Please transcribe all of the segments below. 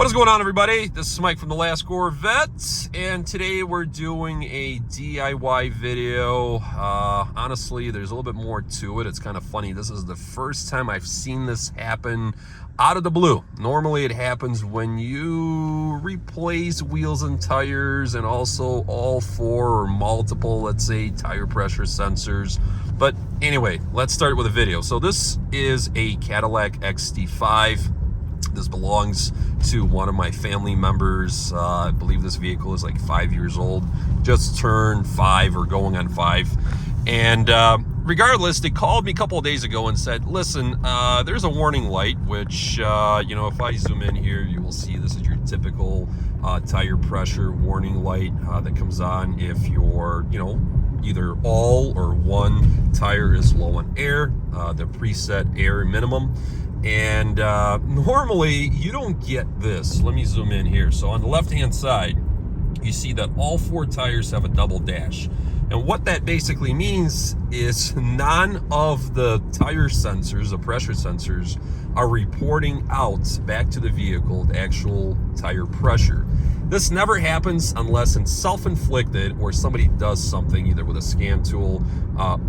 What is going on, everybody? This is Mike from The Last Corvette, and today we're doing a DIY video. Honestly, there's a little bit more to it. It's kind of funny. This is the first time I've seen this happen out of the blue. Normally it happens when you replace wheels and tires and also all four or multiple, let's say, tire pressure sensors. But anyway, let's start with a video. So this is a Cadillac XT5. This belongs to one of my family members. I believe this vehicle is like 5 years old, just turned 5 or going on 5. And regardless, they called me a couple of days ago and said, listen, there's a warning light, which, if I zoom in here, you will see this is your typical tire pressure warning light that comes on if you're, either all or one tire is low on air, the preset air minimum. And normally you don't get this. Let me zoom in here. So on the left hand side, you see that all four tires have a double dash. And what that basically means is none of the tire sensors, the pressure sensors, are reporting out back to the vehicle the actual tire pressure. This never happens unless it's self-inflicted or somebody does something either with a scan tool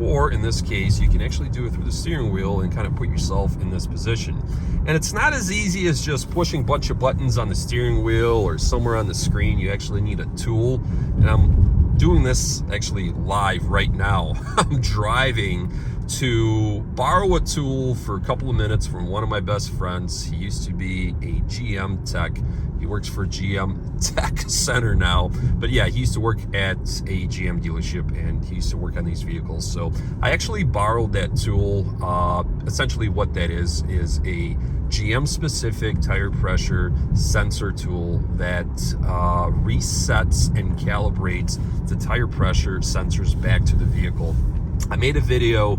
or in this case, you can actually do it through the steering wheel and kind of put yourself in this position. And it's not as easy as just pushing a bunch of buttons on the steering wheel or somewhere on the screen. You actually need a tool. And I'm doing this actually live right now. I'm driving to borrow a tool for a couple of minutes from one of my best friends. He used to be a GM tech. He works for GM Tech Center now. But yeah, he used to work at a GM dealership and he used to work on these vehicles. So I actually borrowed that tool. Essentially what that is a GM specific tire pressure sensor tool that resets and calibrates the tire pressure sensors back to the vehicle. I made a video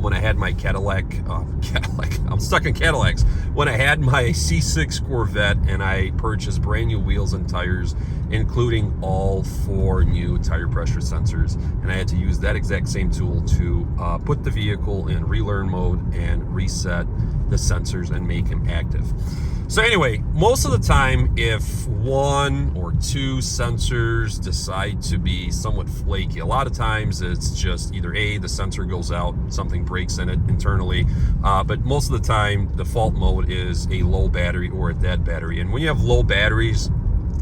when I had my Cadillac, I'm stuck in Cadillacs, when I had my C6 Corvette and I purchased brand new wheels and tires, including all four new tire pressure sensors. And I had to use that exact same tool to put the vehicle in relearn mode and reset the sensors and make them active. So anyway, most of the time, if one or two sensors decide to be somewhat flaky, a lot of times it's just either A, the sensor goes out, something breaks in it internally, but most of the time, the default mode is a low battery or a dead battery. And when you have low batteries,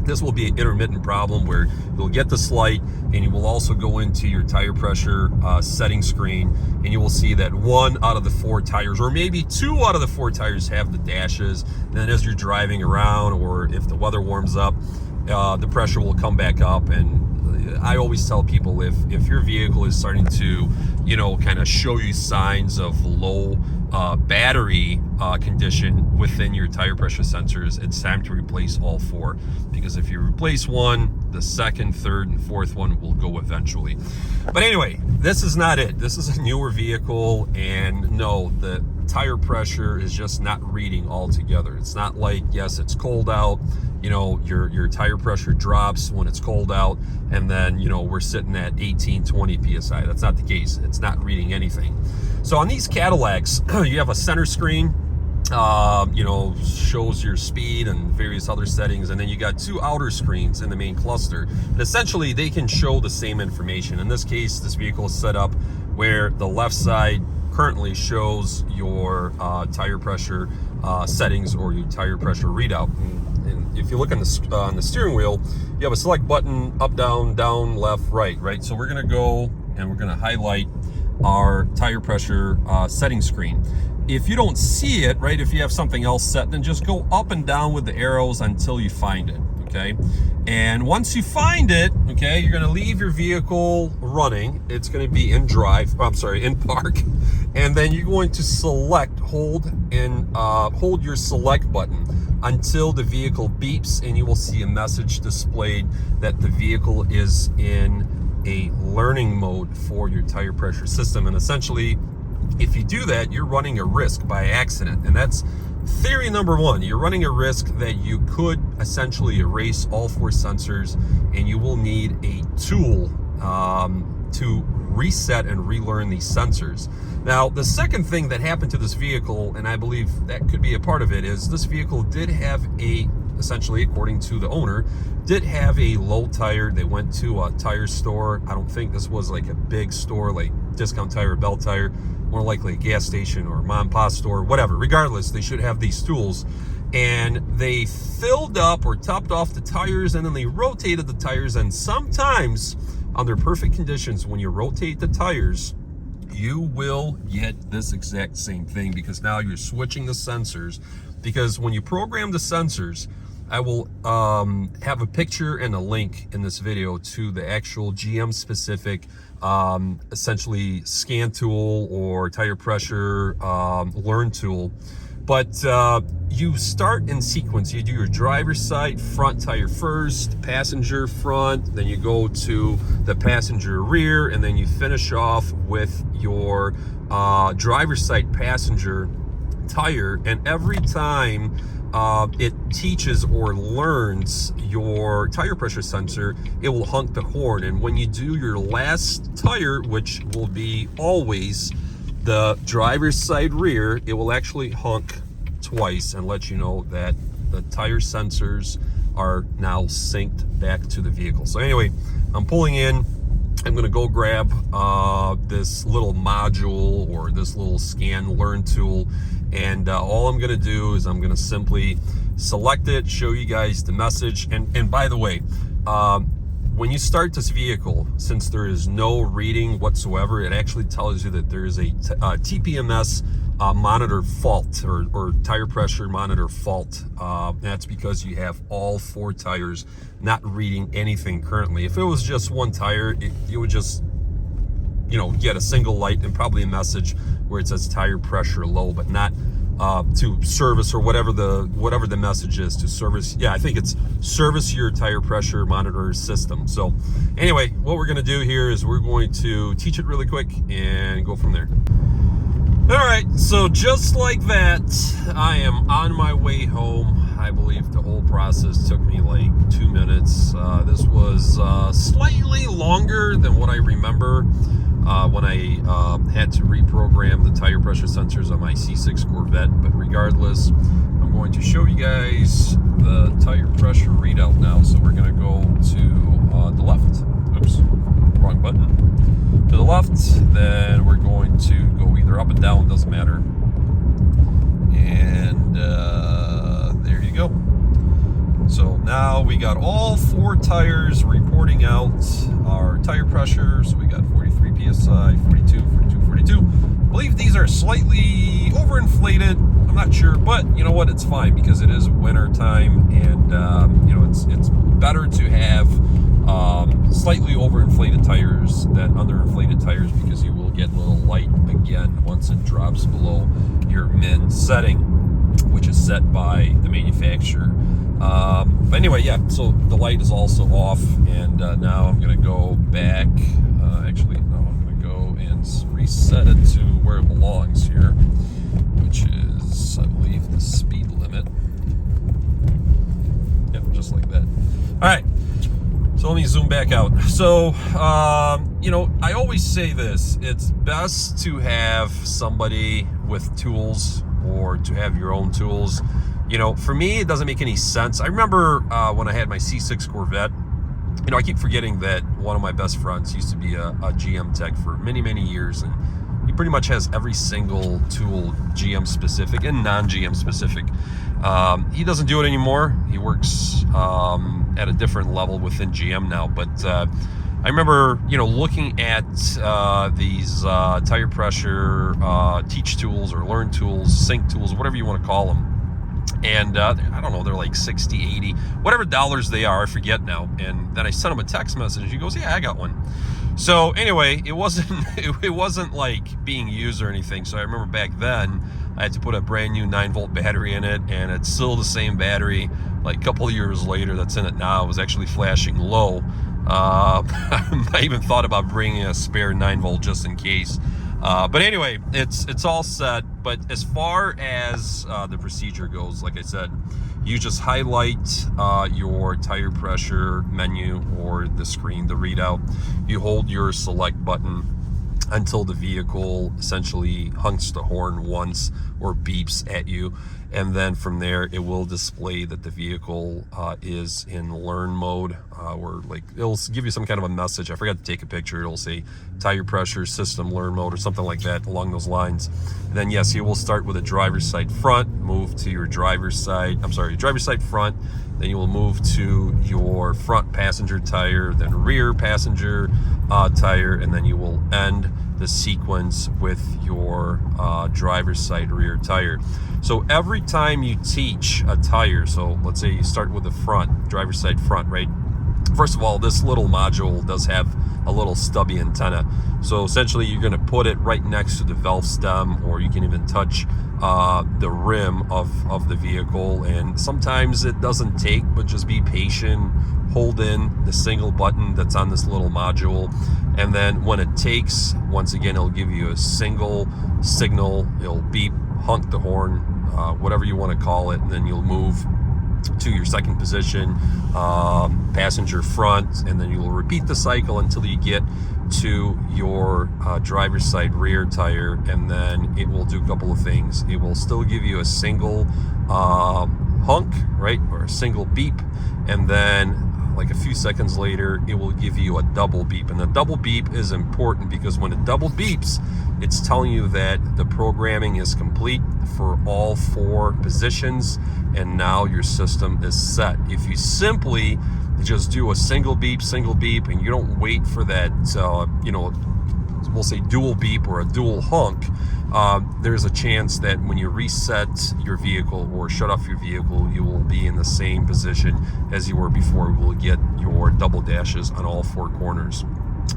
this will be an intermittent problem where you'll get this light and you will also go into your tire pressure setting screen and you will see that one out of the four tires or maybe two out of the four tires have the dashes. And then as you're driving around or if the weather warms up, the pressure will come back up. And I always tell people if your vehicle is starting to, kind of show you signs of low battery condition within your tire pressure sensors, it's time to replace all four, because if you replace one, the second, third, and fourth one will go eventually. But anyway, this is not it. This is a newer vehicle, and no, the tire pressure is just not reading altogether. It's not like, yes, it's cold out, your tire pressure drops when it's cold out, and then we're sitting at 18-20 psi. That's not the case. It's not reading anything. So on these Cadillacs, you have a center screen, shows your speed and various other settings, and then you got two outer screens in the main cluster. And essentially, they can show the same information. In this case, this vehicle is set up where the left side currently shows your tire pressure settings or your tire pressure readout. And if you look on the steering wheel, you have a select button, up, down, left, right? So we're gonna go and we're gonna highlight our tire pressure setting screen. If you don't see it, right, if you have something else set, then just go up and down with the arrows until you find it, okay? And once you find it, okay, you're gonna leave your vehicle running. It's gonna be in park. And then you're going to hold your select button until the vehicle beeps, and you will see a message displayed that the vehicle is in a learning mode for your tire pressure system. And essentially, if you do that, you're running a risk by accident. And that's theory number one. You're running a risk that you could essentially erase all four sensors, and you will need a tool to reset and relearn these sensors. Now, the second thing that happened to this vehicle, and I believe that could be a part of it, is this vehicle did have a essentially, according to the owner, did have a low tire. They went to a tire store. I don't think this was like a big store like Discount Tire or Bell Tire, more likely a gas station or a mom and pop store, whatever. Regardless, they should have these tools. And they filled up or topped off the tires, and then they rotated the tires. And sometimes under perfect conditions, when you rotate the tires, you will get this exact same thing, because now you're switching the sensors. Because when you program the sensors, I will have a picture and a link in this video to the actual GM specific essentially scan tool or tire pressure learn tool. But you start in sequence. You do your driver's side front tire first, passenger front, then you go to the passenger rear, and then you finish off with your driver's side passenger tire. And every time it teaches or learns your tire pressure sensor, it will honk the horn. And when you do your last tire, which will be always the driver's side rear, it will actually honk twice and let you know that the tire sensors are now synced back to the vehicle. So anyway, I'm pulling in. I'm gonna go grab this little module or this little scan learn tool, and all I'm gonna do is I'm gonna simply select it, show you guys the message. And by the way, when you start this vehicle, since there is no reading whatsoever, it actually tells you that there is a TPMS monitor fault or tire pressure monitor fault. That's because you have all 4 tires not reading anything currently. If it was just one tire, you would just, you know, get a single light and probably a message where it says tire pressure low, but not to service or whatever the message is to service. Yeah, I think it's service your tire pressure monitor system. So anyway, what we're going to do here is we're going to teach it really quick and go from there. All right, so just like that, I am on my way home. I believe the whole process took me like 2 minutes. This was slightly longer than what I remember when I had to reprogram the tire pressure sensors on my C6 Corvette. But regardless, I'm going to show you guys the tire pressure readout now. So we're going to go to the left. Oops, wrong button. To the left, then we're going to go either up and down, doesn't matter. And there you go. So now we got all 4 tires reporting out our tire pressure. So we got 43 psi, 42, 42, 42. I believe these are slightly overinflated. I'm not sure, but you know what? It's fine because it is winter time, and you know, it's better to have slightly overinflated tires than underinflated tires, because you will get a little light again once it drops below your min setting, which is set by the manufacturer. But anyway, yeah, so the light is also off, and now I'm going to go back. Actually, no, I'm going to go and reset it to where it belongs here, which is, I believe, the speed limit. Yep, just like that. All right. So let me zoom back out. So, you know, I always say this, it's best to have somebody with tools or to have your own tools. You know, for me, it doesn't make any sense. I remember when I had my C6 Corvette, you know, I keep forgetting that one of my best friends used to be a GM tech for many, many years. And he pretty much has every single tool GM specific and non-GM specific. He doesn't do it anymore. He works at a different level within GM now. But I remember, you know, looking at these tire pressure teach tools or learn tools, sync tools, whatever you want to call them. And I don't know, they're like 60, 80, whatever dollars they are, I forget now. And then I sent him a text message. He goes, yeah, I got one. So anyway, it wasn't like being used or anything. So I remember back then I had to put a brand new 9-volt battery in it, and it's still the same battery. Like a couple of years later, that's in it now. It was actually flashing low. I even thought about bringing a spare 9-volt just in case. But anyway, it's all set. But as far as the procedure goes, like I said, you just highlight your tire pressure menu or the screen, the readout. You hold your select button, until the vehicle essentially honks the horn once or beeps at you. And then from there, it will display that the vehicle is in learn mode, or like it'll give you some kind of a message. I forgot to take a picture. It'll say tire pressure system learn mode or something like that along those lines. And then yes, you will start with a driver's side front, move to your driver's side front, then you will move to your front passenger tire, then rear passenger tire, and then you will end the sequence with your driver's side rear tire. So every time you teach a tire, so let's say you start with the front, driver's side front, right? First of all, this little module does have a little stubby antenna. So essentially you're gonna put it right next to the valve stem, or you can even touch the rim of the vehicle. And sometimes it doesn't take, but just be patient. Hold in the single button that's on this little module. And then when it takes, once again, it'll give you a single signal. It'll beep, honk the horn, whatever you want to call it. And then you'll move to your second position, passenger front, and then you'll repeat the cycle until you get to your driver's side rear tire. And then it will do a couple of things. It will still give you a single honk, right, or a single beep, and then like a few seconds later, it will give you a double beep. And the double beep is important because when it double beeps, it's telling you that the programming is complete for all 4 positions, and now your system is set. If you simply just do a single beep, and you don't wait for that, we'll say dual beep or a dual honk, there's a chance that when you reset your vehicle or shut off your vehicle, you will be in the same position as you were before. You will get your double dashes on all 4 corners.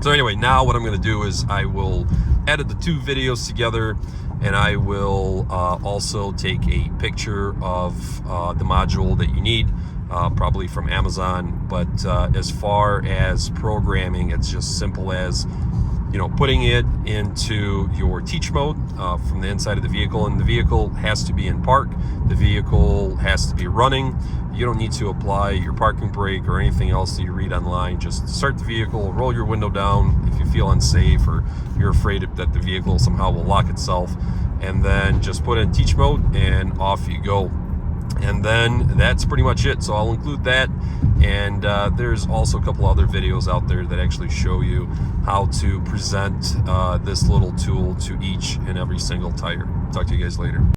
So anyway, now what I'm going to do is I will edit the 2 videos together, and I will also take a picture of the module that you need, probably from Amazon. But as far as programming, it's just simple as putting it into your teach mode from the inside of the vehicle, and the vehicle has to be in park. The vehicle has to be running. You don't need to apply your parking brake or anything else that you read online. Just start the vehicle, roll your window down if you feel unsafe or you're afraid that the vehicle somehow will lock itself, and then just put it in teach mode and off you go. And then that's pretty much it. So I'll include that, and there's also a couple other videos out there that actually show you how to present this little tool to each and every single tire. Talk to you guys later.